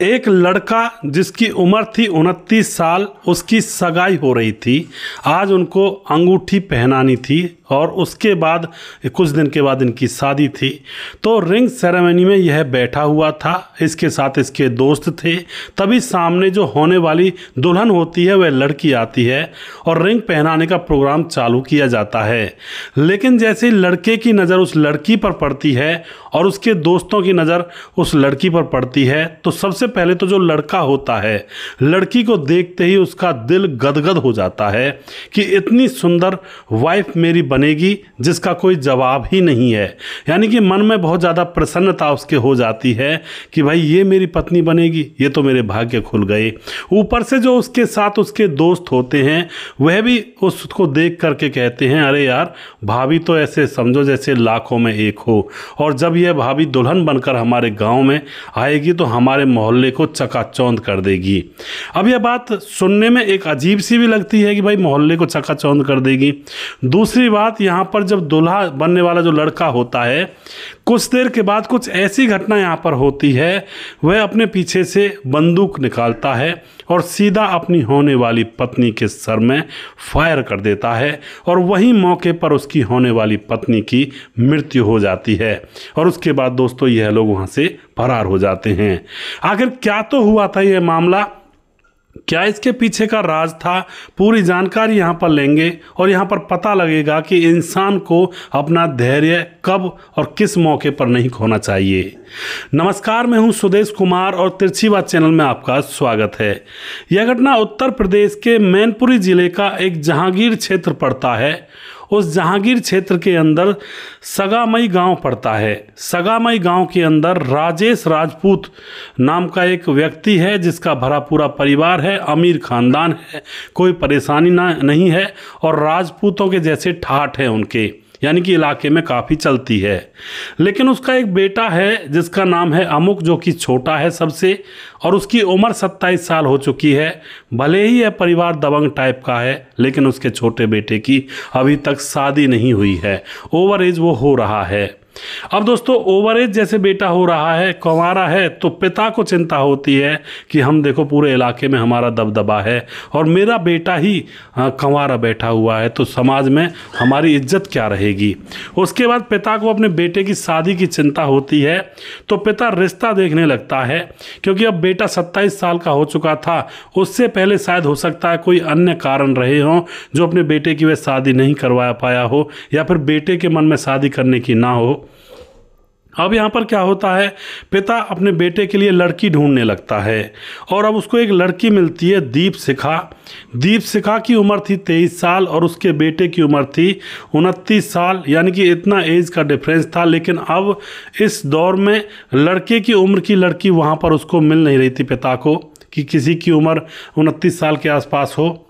एक लड़का जिसकी उम्र थी 29 साल, उसकी सगाई हो रही थी। आज उनको अंगूठी पहनानी थी और उसके बाद कुछ दिन के बाद इनकी शादी थी। तो रिंग सेरेमनी में यह बैठा हुआ था, इसके साथ इसके दोस्त थे। तभी सामने जो होने वाली दुल्हन होती है वह लड़की आती है और रिंग पहनाने का प्रोग्राम चालू किया जाता है। लेकिन जैसे ही लड़के की नज़र उस लड़की पर पड़ती है और उसके दोस्तों की नज़र उस लड़की पर पड़ती है, तो सबसे पहले तो जो लड़का होता है, लड़की को देखते ही उसका दिल गदगद हो जाता है कि इतनी सुंदर वाइफ मेरी बनेगी जिसका कोई जवाब ही नहीं है। यानी कि मन में बहुत ज़्यादा प्रसन्नता उसके हो जाती है कि भाई ये मेरी पत्नी बनेगी, ये तो मेरे भाग्य खुल गए। ऊपर से जो उसके साथ उसके दोस्त होते हैं वह भी उसको देख करके कहते हैं, अरे यार भाभी तो ऐसे समझो जैसे लाखों में एक हो, और जब यह भाभी दुल्हन बनकर हमारे गांव में आएगी तो हमारे मोहल्ले को चकाचौंध कर देगी। अब यह बात सुनने में एक अजीब सी भी लगती है कि भाई मोहल्ले को चकाचौंध कर देगी। दूसरी बात, यहाँ पर जब दूल्हा बनने वाला जो लड़का होता है, कुछ देर के बाद कुछ ऐसी घटना यहाँ पर होती है, वह अपने पीछे से बंदूक निकालता है और सीधा अपनी होने वाली पत्नी के सर में फायर कर देता है और वहीं मौके पर उसकी होने वाली पत्नी की मृत्यु हो जाती है। और उसके बाद दोस्तों यह लोग वहाँ से फरार हो जाते हैं। आखिर क्या तो हुआ था यह मामला, क्या इसके पीछे का राज था, पूरी जानकारी यहाँ पर लेंगे और यहाँ पर पता लगेगा कि इंसान को अपना धैर्य कब और किस मौके पर नहीं खोना चाहिए। नमस्कार, मैं हूँ सुदेश कुमार और तिरछी बात चैनल में आपका स्वागत है। यह घटना उत्तर प्रदेश के मैनपुरी जिले का एक जहांगीर क्षेत्र पड़ता है। उस जहांगीर क्षेत्र के अंदर सगामई गांव पड़ता है। सगामई गांव के अंदर राजेश राजपूत नाम का एक व्यक्ति है जिसका भरा पूरा परिवार है, अमीर खानदान है, कोई परेशानी नहीं है और राजपूतों के जैसे ठाठ है उनके, यानी कि इलाके में काफ़ी चलती है। लेकिन उसका एक बेटा है जिसका नाम है अमुक, जो कि छोटा है सबसे और उसकी उम्र 27 साल हो चुकी है। भले ही यह परिवार दबंग टाइप का है, लेकिन उसके छोटे बेटे की अभी तक शादी नहीं हुई है, ओवर एज वो हो रहा है। अब दोस्तों ओवर एज जैसे बेटा हो रहा है, कंवारा है, तो पिता को चिंता होती है कि हम देखो पूरे इलाके में हमारा दबदबा है और मेरा बेटा ही कंवारा बैठा हुआ है, तो समाज में हमारी इज्जत क्या रहेगी। उसके बाद पिता को अपने बेटे की शादी की चिंता होती है, तो पिता रिश्ता देखने लगता है, क्योंकि अब बेटा 27 साल का हो चुका था। उससे पहले शायद हो सकता है कोई अन्य कारण रहे हों जो अपने बेटे की वह शादी नहीं करवा पाया हो, या फिर बेटे के मन में शादी करने की ना हो। अब यहाँ पर क्या होता है, पिता अपने बेटे के लिए लड़की ढूंढने लगता है और अब उसको एक लड़की मिलती है, दीपशिखा। दीपशिखा की उम्र थी 23 साल और उसके बेटे की उम्र थी 29 साल, यानी कि इतना एज का डिफरेंस था। लेकिन अब इस दौर में लड़के की उम्र की लड़की वहाँ पर उसको मिल नहीं रही थी पिता को, कि किसी की उम्र 29 साल के आसपास हो,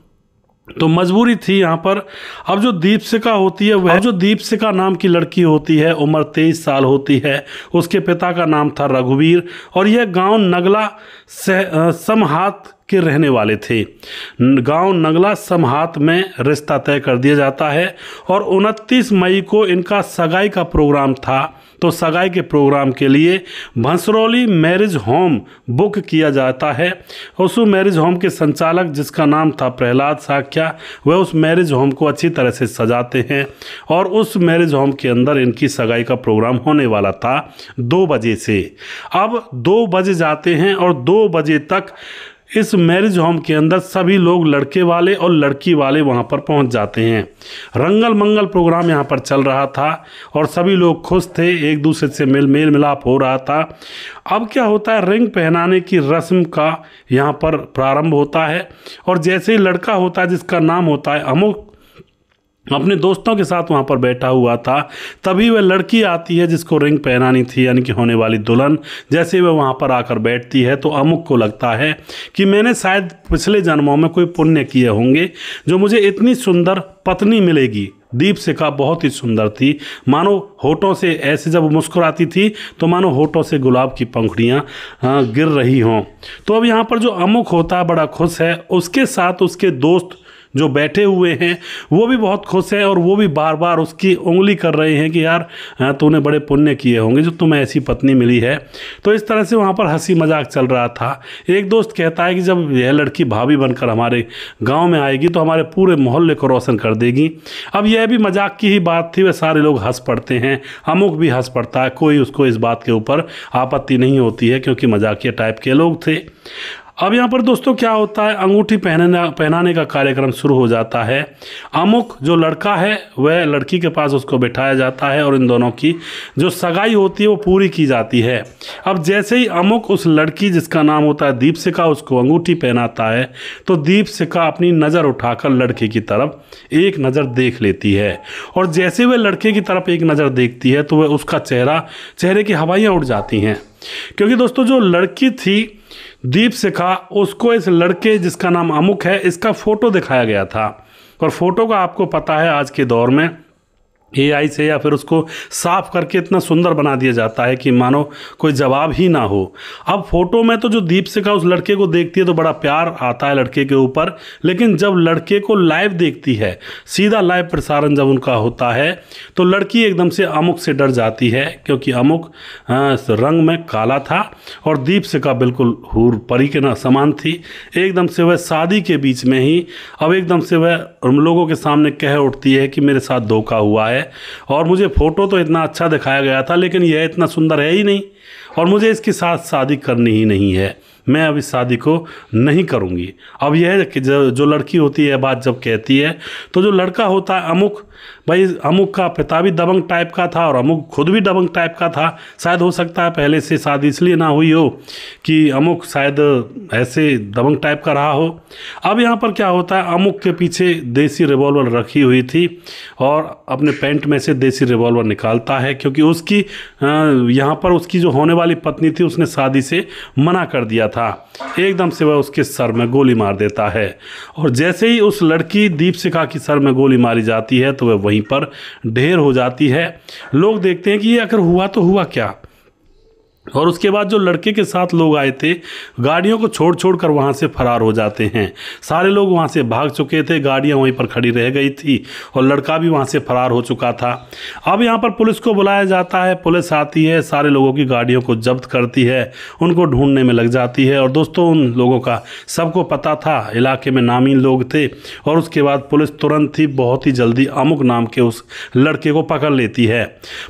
तो मजबूरी थी यहाँ पर। अब जो दीपशिखा होती है, वह जो दीपशिखा नाम की लड़की होती है, उम्र 23 साल होती है। उसके पिता का नाम था रघुवीर और यह गांव नगला समहात के रहने वाले थे। गांव नगला समहात में रिश्ता तय कर दिया जाता है और 29 मई को इनका सगाई का प्रोग्राम था। तो सगाई के प्रोग्राम के लिए भंसरौली मैरिज होम बुक किया जाता है। उस मैरिज होम के संचालक, जिसका नाम था प्रहलाद साख्या, वह उस मैरिज होम को अच्छी तरह से सजाते हैं और उस मैरिज होम के अंदर इनकी सगाई का प्रोग्राम होने वाला था 2 बजे से। अब 2 बजे जाते हैं और 2 बजे तक इस मैरिज होम के अंदर सभी लोग, लड़के वाले और लड़की वाले, वहाँ पर पहुँच जाते हैं। रंगल मंगल प्रोग्राम यहाँ पर चल रहा था और सभी लोग खुश थे, एक दूसरे से मेल मिलाप हो रहा था। अब क्या होता है, रिंग पहनाने की रस्म का यहाँ पर प्रारंभ होता है और जैसे ही लड़का होता है जिसका नाम होता है अमुक, अपने दोस्तों के साथ वहाँ पर बैठा हुआ था, तभी वह लड़की आती है जिसको रिंग पहनानी थी, यानी कि होने वाली दुल्हन। जैसे वह वहाँ पर आकर बैठती है तो अमुक को लगता है कि मैंने शायद पिछले जन्मों में कोई पुण्य किए होंगे जो मुझे इतनी सुंदर पत्नी मिलेगी। दीपशिखा बहुत ही सुंदर थी, मानो होठों से ऐसे जब मुस्कुराती थी तो मानो होठों से गुलाब की पंखुड़ियाँ गिर रही हों। तो अब यहाँ पर जो अमुक होता है बड़ा खुश है, उसके साथ उसके दोस्त जो बैठे हुए हैं वो भी बहुत खुश हैं और वो भी बार बार उसकी उंगली कर रहे हैं कि यार तूने बड़े पुण्य किए होंगे जो तुम्हें ऐसी पत्नी मिली है। तो इस तरह से वहाँ पर हंसी मजाक चल रहा था। एक दोस्त कहता है कि जब यह लड़की भाभी बनकर हमारे गाँव में आएगी तो हमारे पूरे मोहल्ले को रोशन कर देगी। अब यह भी मजाक की ही बात थी, वे सारे लोग हंस पड़ते हैं, अमुक भी हंस पड़ता है, कोई उसको इस बात के ऊपर आपत्ति नहीं होती है क्योंकि मजाकिया टाइप के लोग थे। अब यहाँ पर दोस्तों क्या होता है, अंगूठी पहनाने का कार्यक्रम शुरू हो जाता है। अमुक जो लड़का है वह लड़की के पास उसको बिठाया जाता है और इन दोनों की जो सगाई होती है वो पूरी की जाती है। अब जैसे ही अमुक उस लड़की जिसका नाम होता है दीपशिखा उसको अंगूठी पहनाता है तो दीपशिखा अपनी नज़र उठाकर लड़के की तरफ एक नज़र देख लेती है और जैसे वह लड़के की तरफ एक नज़र देखती है तो वह उसका चेहरे की हवाइयाँ उड़ जाती हैं, क्योंकि दोस्तों जो लड़की थी दीपशिखा उसको इस लड़के जिसका नाम अमुक है इसका फ़ोटो दिखाया गया था। और फोटो का आपको पता है आज के दौर में AI से या फिर उसको साफ करके इतना सुंदर बना दिया जाता है कि मानो कोई जवाब ही ना हो। अब फोटो में तो जो दीपशिखा उस लड़के को देखती है तो बड़ा प्यार आता है लड़के के ऊपर, लेकिन जब लड़के को लाइव देखती है, सीधा लाइव प्रसारण जब उनका होता है तो लड़की एकदम से अमुक से डर जाती है, क्योंकि अमुक रंग में काला था और दीपशिखा बिल्कुल हूर परी के ना समान थी। एकदम से वह शादी के बीच में ही अब एकदम से वह उन लोगों के सामने कह उठती है कि मेरे साथ धोखा हुआ है और मुझे फोटो तो इतना अच्छा दिखाया गया था लेकिन यह इतना सुंदर है ही नहीं और मुझे इसके साथ शादी करनी ही नहीं है, मैं अब इस शादी को नहीं करूंगी। अब यह कि जो लड़की होती है बात जब कहती है तो जो लड़का होता है अमुक, भाई अमुक का पिता भी दबंग टाइप का था और अमुक खुद भी दबंग टाइप का था। शायद हो सकता है पहले से शादी इसलिए ना हुई हो कि अमुक शायद ऐसे दबंग टाइप का रहा हो। अब यहाँ पर क्या होता है, अमुक के पीछे देसी रिवॉल्वर रखी हुई थी और अपने पैंट में से देसी रिवॉल्वर निकालता है, क्योंकि उसकी यहाँ पर उसकी जो होने वाली पत्नी थी उसने शादी से मना कर दिया था। एकदम से वह उसके सर में गोली मार देता है और जैसे ही उस लड़की दीपशिखा की सर में गोली मारी जाती है तो वह वहीं पर ढेर हो जाती है। लोग देखते हैं कि ये आखिर हुआ तो हुआ क्या। और उसके बाद जो लड़के के साथ लोग आए थे गाड़ियों को छोड़ छोड़ कर वहाँ से फरार हो जाते हैं। सारे लोग वहाँ से भाग चुके थे, गाड़ियाँ वहीं पर खड़ी रह गई थी और लड़का भी वहाँ से फरार हो चुका था। अब यहाँ पर पुलिस को बुलाया जाता है, पुलिस आती है, सारे लोगों की गाड़ियों को जब्त करती है, उनको ढूंढने में लग जाती है। और दोस्तों उन लोगों का सबको पता था, इलाके में नामी लोग थे और उसके बाद पुलिस तुरंत ही बहुत ही जल्दी अमुक नाम के उस लड़के को पकड़ लेती है।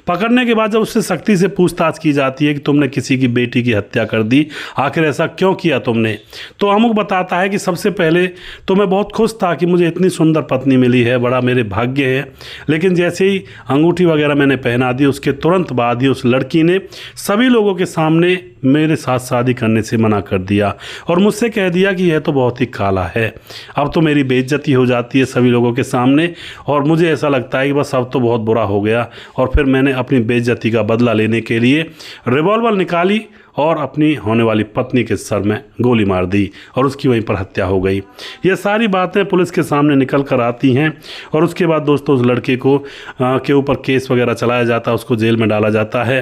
पकड़ने के बाद जब उससे सख्ती से पूछताछ की जाती है कि तुमने किसी की बेटी की हत्या कर दी, आखिर ऐसा क्यों किया तुमने, तो अमुक बताता है कि सबसे पहले तो मैं बहुत खुश था कि मुझे इतनी सुंदर पत्नी मिली है, बड़ा मेरे भाग्य है, लेकिन जैसे ही अंगूठी वगैरह मैंने पहना दी उसके तुरंत बाद ही उस लड़की ने सभी लोगों के सामने मेरे साथ शादी करने से मना कर दिया और मुझसे कह दिया कि यह तो बहुत ही काला है। अब तो मेरी बेइज्जती हो जाती है सभी लोगों के सामने और मुझे ऐसा लगता है कि बस अब तो बहुत बुरा हो गया। और फिर मैंने अपनी बेइज्जती का बदला लेने के लिए रिवॉल्वर निकाली और अपनी होने वाली पत्नी के सर में गोली मार दी और उसकी वहीं पर हत्या हो गई। ये सारी बातें पुलिस के सामने निकल कर आती हैं और उसके बाद दोस्तों उस लड़के को के ऊपर केस वगैरह चलाया जाता है, उसको जेल में डाला जाता है।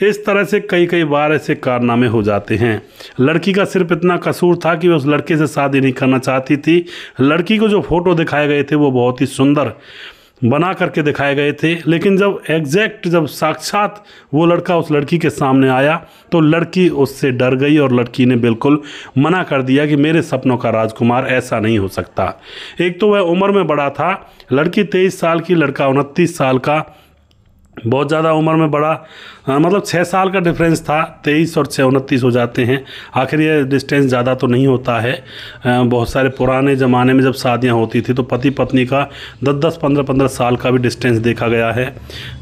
इस तरह से कई बार ऐसे कारनामे हो जाते हैं। लड़की का सिर्फ इतना कसूर था कि वह उस लड़के से शादी नहीं करना चाहती थी। लड़की को जो फोटो दिखाए गए थे वो बहुत ही सुंदर बना करके दिखाए गए थे, लेकिन जब साक्षात वो लड़का उस लड़की के सामने आया तो लड़की उससे डर गई और लड़की ने बिल्कुल मना कर दिया कि मेरे सपनों का राजकुमार ऐसा नहीं हो सकता। एक तो वह उम्र में बड़ा था, लड़की 23 साल की, लड़का 29 साल का, बहुत ज़्यादा उम्र में बड़ा, मतलब 6 साल का डिफरेंस था। 23 और 6 29 हो जाते हैं। आखिर ये डिस्टेंस ज़्यादा तो नहीं होता है। बहुत सारे पुराने ज़माने में जब शादियां होती थी तो पति पत्नी का 10-10 15-15 साल का भी डिस्टेंस देखा गया है,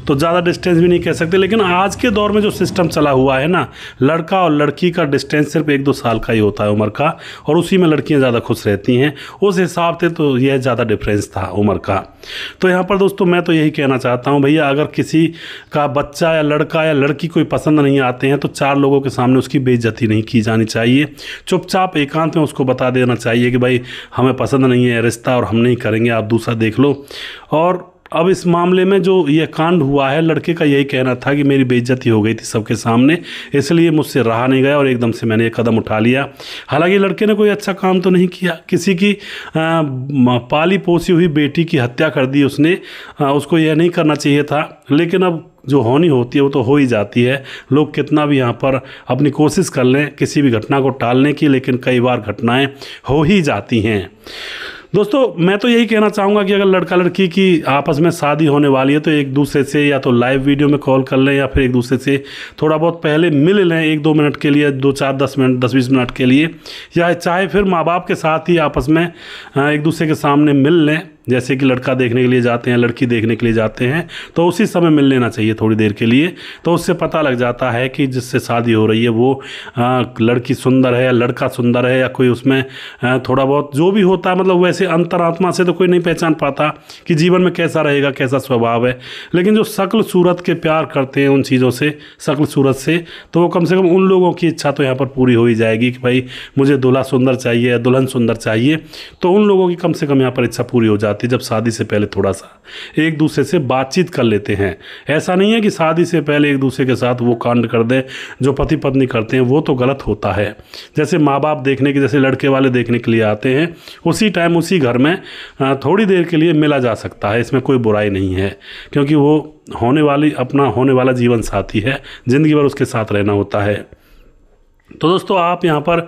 तो ज़्यादा डिस्टेंस भी नहीं कह सकते। लेकिन आज के दौर में जो सिस्टम चला हुआ है ना, लड़का और लड़की का डिस्टेंस सिर्फ 1-2 साल का ही होता है उम्र का, और उसी में लड़कियाँ ज़्यादा खुश रहती हैं। उस हिसाब से तो यह ज़्यादा डिफरेंस था उम्र का। तो यहाँ पर दोस्तों मैं तो यही कहना चाहता हूँ, भैया अगर किसी का बच्चा या लड़का या लड़की कोई पसंद नहीं आते हैं तो 4 लोगों के सामने उसकी बेइज्जती नहीं की जानी चाहिए। चुपचाप एकांत में उसको बता देना चाहिए कि भाई हमें पसंद नहीं है रिश्ता और हम नहीं करेंगे, आप दूसरा देख लो। और अब इस मामले में जो ये कांड हुआ है, लड़के का यही कहना था कि मेरी बेइज्जती हो गई थी सबके सामने, इसलिए मुझसे रहा नहीं गया और एकदम से मैंने ये कदम उठा लिया। हालांकि लड़के ने कोई अच्छा काम तो नहीं किया, किसी की पाली पोसी हुई बेटी की हत्या कर दी उसने, उसको यह नहीं करना चाहिए था। लेकिन अब जो होनी होती है वो तो हो ही जाती है। लोग कितना भी यहाँ पर अपनी कोशिश कर लें किसी भी घटना को टालने की, लेकिन कई बार घटनाएं हो ही जाती हैं। दोस्तों मैं तो यही कहना चाहूँगा कि अगर लड़का लड़की की आपस में शादी होने वाली है तो एक दूसरे से या तो लाइव वीडियो में कॉल कर लें या फिर एक दूसरे से थोड़ा बहुत पहले मिल लें, 1-2 मिनट के लिए, 2-4-10 मिनट 10-20 मिनट के लिए, या चाहे फिर माँ बाप के साथ ही आपस में एक दूसरे के सामने मिल लें। जैसे कि लड़का देखने के लिए जाते हैं, लड़की देखने के लिए जाते हैं, तो उसी समय मिल लेना चाहिए थोड़ी देर के लिए। तो उससे पता लग जाता है कि जिससे शादी हो रही है वो लड़की सुंदर है या लड़का सुंदर है, या कोई उसमें थोड़ा बहुत जो भी होता है, मतलब वैसे अंतरात्मा से तो कोई नहीं पहचान पाता कि जीवन में कैसा रहेगा, कैसा स्वभाव है। लेकिन जो शक्ल सूरत के प्यार करते हैं उन चीज़ों से, शक्ल सूरत से, तो वो कम से कम उन लोगों की इच्छा तो यहाँ पर पूरी हो ही जाएगी कि भाई मुझे दूल्हा सुंदर चाहिए, दुल्हन सुंदर चाहिए। तो उन लोगों की कम से कम यहाँ पर इच्छा पूरी हो जाती है जब शादी से पहले थोड़ा सा एक दूसरे से बातचीत कर लेते हैं। ऐसा नहीं है कि शादी से पहले एक दूसरे के साथ वो कांड कर दें जो पति पत्नी करते हैं, वो तो गलत होता है। जैसे माँ बाप देखने के, जैसे लड़के वाले देखने के लिए आते हैं, उसी टाइम उसी घर में थोड़ी देर के लिए मिला जा सकता है, इसमें कोई बुराई नहीं है, क्योंकि वो होने वाला जीवन साथी है, ज़िंदगी भर उसके साथ रहना होता है। तो दोस्तों आप यहाँ पर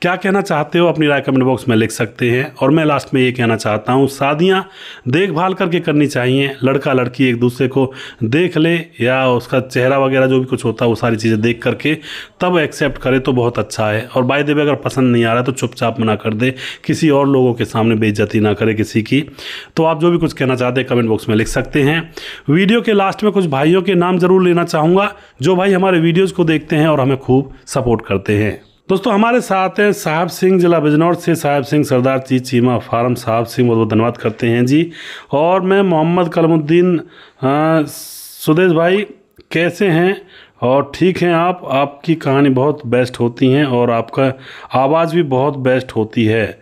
क्या कहना चाहते हो अपनी राय कमेंट बॉक्स में लिख सकते हैं। और मैं लास्ट में ये कहना चाहता हूँ, शादियाँ देखभाल करके करनी चाहिए। लड़का लड़की एक दूसरे को देख ले या उसका चेहरा वगैरह जो भी कुछ होता है वो सारी चीज़ें देख करके तब एक्सेप्ट करे तो बहुत अच्छा है। और बाय द वे अगर पसंद नहीं आ रहा है तो चुपचाप मना कर दे, किसी और लोगों के सामने बेइज्जती ना करे किसी की। तो आप जो भी कुछ कहना चाहते हैं कमेंट बॉक्स में लिख सकते हैं। वीडियो के लास्ट में कुछ भाइयों के नाम ज़रूर लेना चाहूँगा जो भाई हमारे वीडियोज़ को देखते हैं और हमें खूब सपोर्ट करते हैं। दोस्तों हमारे साथ हैं साहब सिंह, जिला बिजनौर से साहब सिंह, सरदार चीमा फार्म। साहब सिंह बहुत बहुत धन्यवाद करते हैं जी। और मैं मोहम्मद कलमुद्दीन। सुदेश भाई कैसे हैं? और ठीक हैं आप? आपकी कहानी बहुत बेस्ट होती हैं और आपका आवाज़ भी बहुत बेस्ट होती है।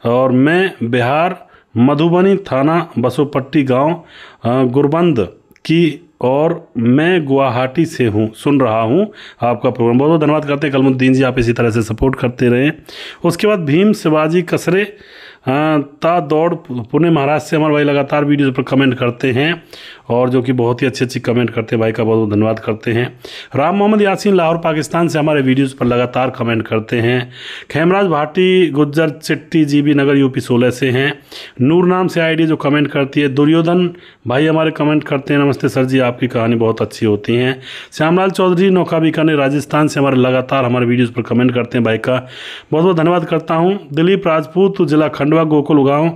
और मैं बिहार मधुबनी थाना बसोपट्टी गांव गुरबंद की, और मैं गुवाहाटी से हूँ, सुन रहा हूँ आपका प्रोग्राम। बहुत बहुत धन्यवाद करते हैं कलमुद्दीन जी, आप इसी तरह से सपोर्ट करते रहें। उसके बाद भीम शिवाजी कसरे ता दौड़ पुणे महाराष्ट्र से हमारे भाई लगातार वीडियोज़ पर कमेंट करते हैं और जो कि बहुत ही अच्छी कमेंट करते हैं, भाई का बहुत बहुत धन्यवाद करते हैं। राम मोहम्मद यासीन लाहौर पाकिस्तान से हमारे वीडियोज़ पर लगातार कमेंट करते हैं। खेमराज भाटी गुज्जर चिट्टी जीबी नगर यूपी 16 से हैं। नूर नाम से आईडी जो कमेंट करती है। दुर्योधन भाई हमारे कमेंट करते हैं, नमस्ते सर जी, आपकी कहानी बहुत अच्छी होती हैं। श्यामलाल चौधरी नौका बीकानेर राजस्थान से हमारे लगातार हमारे वीडियोज़ पर कमेंट करते हैं, भाई का बहुत बहुत धन्यवाद करता हूँ। दिलीप राजपूत जिला खंडवा गोकुल गाँव,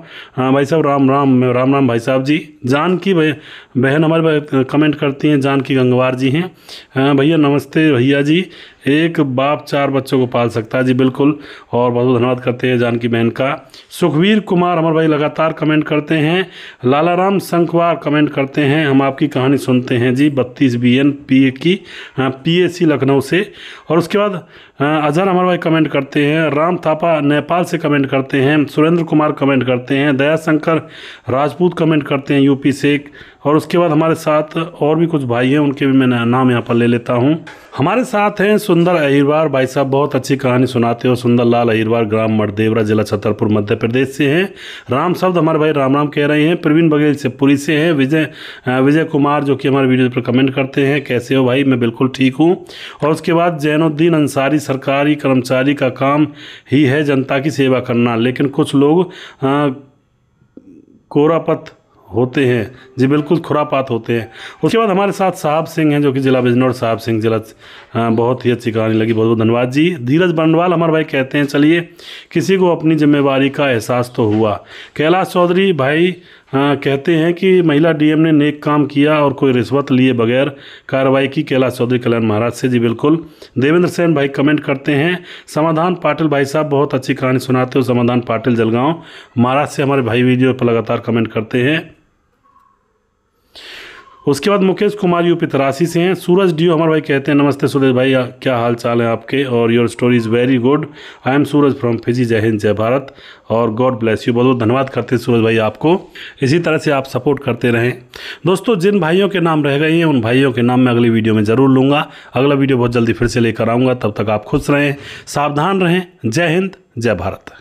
भाई साहब राम राम भाई साहब जी। जानकी बहन हमारे कमेंट करती हैं, जानकी गंगवार जी हैं। भैया नमस्ते भैया जी, एक बाप 4 बच्चों को पाल सकता है जी, बिल्कुल। और बहुत बहुत धन्यवाद करते हैं जानकी बहन का। सुखवीर कुमार हमारे भाई लगातार कमेंट करते हैं। लालाराम संकवार कमेंट करते हैं, हम आपकी कहानी सुनते हैं जी, 32 BN PA की PAC लखनऊ से। और उसके बाद अजहर हमारे भाई कमेंट करते हैं। राम थापा नेपाल से कमेंट करते हैं। सुरेंद्र कुमार कमेंट करते हैं। दयाशंकर राजपूत कमेंट करते हैं यूपी से। और उसके बाद हमारे साथ और भी कुछ भाई हैं, उनके भी मैं नाम यहाँ पर ले लेता हूँ। हमारे साथ हैं सुंदर अहिरवार, भाई साहब बहुत अच्छी कहानी सुनाते हो। सुंदर लाल अहिरवार, ग्राम मठदेवरा, जिला छतरपुर, मध्य प्रदेश से हैं। राम शब्द हमारे भाई राम राम कह रहे हैं। प्रवीण बघेल से पुरी से हैं। विजय कुमार जो कि हमारे वीडियो पर कमेंट करते हैं, कैसे हो भाई? मैं बिल्कुल ठीक हूँ। और उसके बाद जैनुद्दीन अंसारी, सरकारी कर्मचारी का काम ही है जनता की सेवा करना, लेकिन कुछ लोग कोरापत होते हैं जी, बिल्कुल खुरापात होते हैं। उसके बाद हमारे साथ साहब सिंह हैं जो कि जिला बिजनौर। साहब सिंह जिला, बहुत ही अच्छी कहानी लगी, बहुत बहुत धन्यवाद जी। धीरज बंडवाल हमारे भाई कहते हैं, चलिए किसी को अपनी जिम्मेवारी का एहसास तो हुआ। कैलाश चौधरी भाई कहते हैं कि महिला DM ने नेक काम किया और कोई रिश्वत लिए बगैर कार्रवाई की। कैलाश चौधरी कल्याण महाराज से जी, बिल्कुल। देवेंद्र सेन भाई कमेंट करते हैं। समाधान पाटिल भाई साहब बहुत अच्छी कहानी सुनाते हो। समाधान पाटिल जलगांव महाराज से हमारे भाई वीडियो पर लगातार कमेंट करते हैं। उसके बाद मुकेश कुमार यूपी तरासी से हैं। सूरज डीओ हमारे भाई कहते हैं नमस्ते सुरेश भाई, क्या हाल चाल है आपके, और your story is very good. I am Suraj from Fiji. जय हिंद जय भारत और गॉड ब्लेस यू। बहुत बहुत धन्यवाद करते हैं सूरज भाई आपको, इसी तरह से आप सपोर्ट करते रहें। दोस्तों, जिन भाइयों के नाम रह गए हैं उन भाइयों के नाम मैं अगली वीडियो में ज़रूर लूँगा। अगला वीडियो बहुत जल्दी फिर से लेकर आऊँगा। तब तक आप खुश रहें, सावधान रहें। जय हिंद जय भारत।